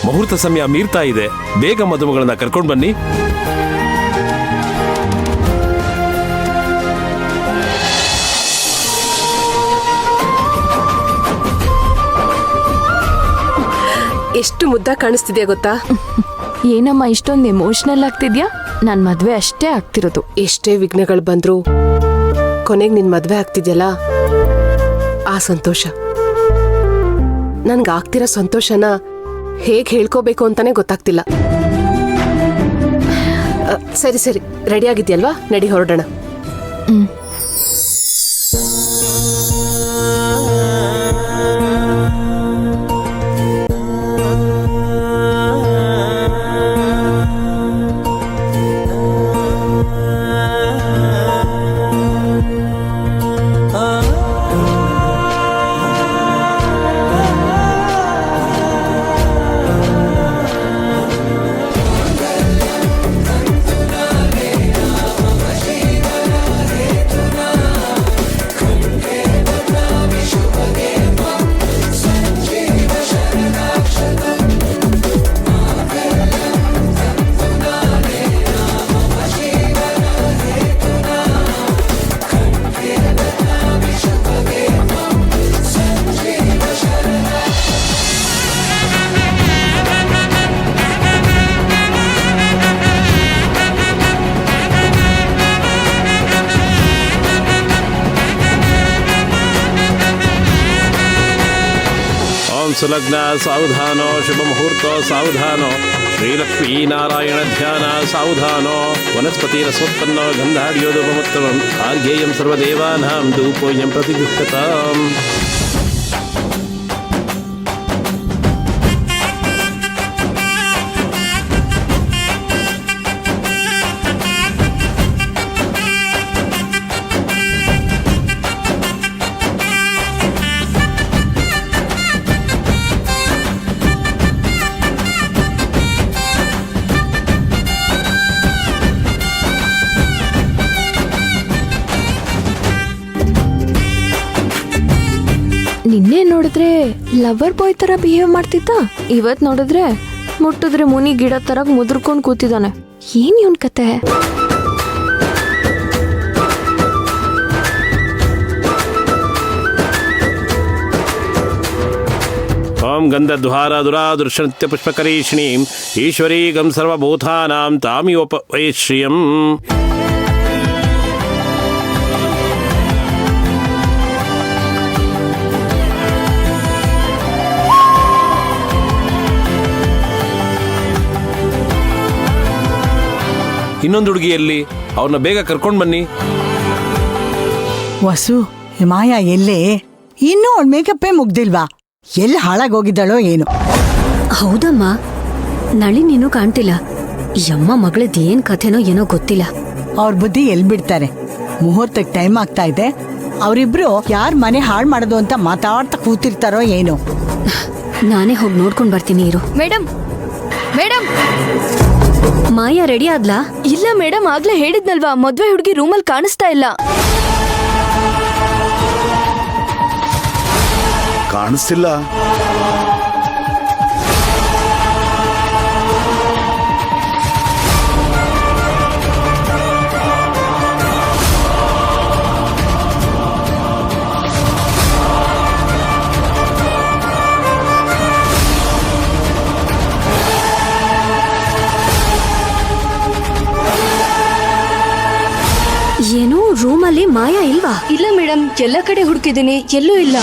ಮುಹೂರ್ತ ಸಮಯ ಮೀರ್ತಾ ಇದೆ. ಬೇಗ ಮದುಮಗಳನ್ನ ಕರ್ಕೊಂಡು ಬನ್ನಿ. ಎಷ್ಟು ಮುದ್ದ ಕಾಣಿಸ್ತಿದ್ಯಾ ಗೊತ್ತಾ? ಏನಮ್ಮ ಇಷ್ಟೊಂದು ಎಮೋಷನಲ್ ಆಗ್ತಿದ್ಯಾ? ನನ್ ಮದ್ವೆ ಅಷ್ಟೇ ಆಗ್ತಿರೋದು. ಎಷ್ಟೇ ವಿಘ್ನಗಳು ಬಂದ್ರು ಕೊನೆಗೆ ನಿನ್ ಮದ್ವೆ ಆಗ್ತಿದ್ಯಲ್ಲ, ಆ ಸಂತೋಷ, ನನ್ಗಾಗ್ತಿರೋ ಸಂತೋಷನ ಹೇಗ್ ಹೇಳ್ಕೋಬೇಕು ಅಂತಾನೆ ಗೊತ್ತಾಗ್ತಿಲ್ಲ. ಸರಿ ಸರಿ, ರೆಡಿ ಆಗಿದ್ಯಲ್ವಾ? ನಡಿ ಹೊರಡೋಣ. ಸುಲಗ್ನ ಸಾವಧಾನೋ, ಶುಭ ಮುಹೂರ್ತ ಸಾವಧಾನೋ, ಶ್ರೀಲಕ್ಷ್ಮೀ ನಾರಾಯಣ ಧ್ಯಾನ ಸಾವಧಾನೋ, ವನಸ್ಪತಿ ರಸೋತ್ಪನ್ನೋ ಗಂಧಾಢ್ಯೋದುಪಮುತ್ತಮಂ, ಆರ್ಘೇಯಂ ಸರ್ವದೇವಾನಾಂ ಧೂಪೋಯಂ ಪ್ರತಿಗೃಹ್ಯತಾಂ. ನಿನ್ನೆ ನೋಡಿದ್ರೆ ಲವರ್ ಬಾಯ್ ತರ ಬಿಹೇವ್ ಮಾಡ್ತಿದ್ದ, ಇವತ್ ನೋಡಿದ್ರೆ ಮುಟ್ಟಿದ್ರೆ ಮುನಿ ಗಿಡ ತರ ಮುದ್ರಕೊಂಡ್ ಕೂತಿದ್ದಾನೆ. ಏನ್ ಇವನ್ ಕತೆ? ಓಂ ಗಂಧದ್ವಾರ ದುರಾದೃಶನತ್ಯ ಪುಷ್ಪಕರೀಷಿಣೀಂ ಈಶ್ವರೀಗಂ ಸರ್ವಭೂತಾನಾಂ ತಾಮಿಯೋಪವೈಶ್ರಿಯಂ. ಇನ್ನೊಂದು ಹುಡುಗಿಯಲ್ಲಿ, ಅವ್ರನ್ನ ಬೇಗ ಕರ್ಕೊಂಡು ಬನ್ನಿ. ವಸು, ಮಾಯಾ ಎಲ್ಲೇ? ಇನ್ನೂ ಅವಳ ಮೇಕಪ್ಪೇ ಮುಗ್ದಿಲ್ವಾ? ಎಲ್ಲಿ ಹಾಳಾಗೋಗಿದ್ದಾಳೋ ಏನು? ಹೌದಮ್ಮ, ನಳಿನಿನೂ ಕಾಣ್ತಿಲ್ಲ. ಈ ಅಮ್ಮ ಮಗಳದ್ದೇನ್ ಕಥೆನೋ ಏನೋ ಗೊತ್ತಿಲ್ಲ. ಅವ್ರ ಬುದ್ಧಿ ಎಲ್ ಬಿಡ್ತಾರೆ? ಮುಹೂರ್ತಕ್ಕೆ ಟೈಮ್ ಆಗ್ತಾ ಇದೆ. ಅವರಿಬ್ರು ಯಾರ್ ಮನೆ ಹಾಳು ಮಾಡೋದು ಅಂತ ಮಾತಾಡ್ತಾ ಕೂತಿರ್ತಾರೋ ಏನೋ. ನಾನೇ ಹೋಗಿ ನೋಡ್ಕೊಂಡ್ ಬರ್ತೀನಿ ಇರು. ಮೇಡಮ್ ಮೇಡಮ್, ಮಾಯಾ ರೆಡಿ ಆದ್ಲಾ? ಇಲ್ಲ ಮೇಡಮ್, ಆಗ್ಲೇ ಹೇಳಿದ್ನಲ್ವಾ, ಮದ್ವೆ ಹುಡುಗಿ ರೂಮಲ್ಲಿ ಕಾಣಿಸ್ತಾ ಇಲ್ಲ. ಕಾಣಿಸ್ತಿಲ್ಲ. ಏನು ರೂಮಲ್ಲಿ ಮಾಯಾ ಇಲ್ವಾ? ಇಲ್ಲ ಮೇಡಮ್, ಎಲ್ಲ ಕಡೆ ಹುಡುಕಿದ್ದೀನಿ, ಎಲ್ಲೂ ಇಲ್ಲ.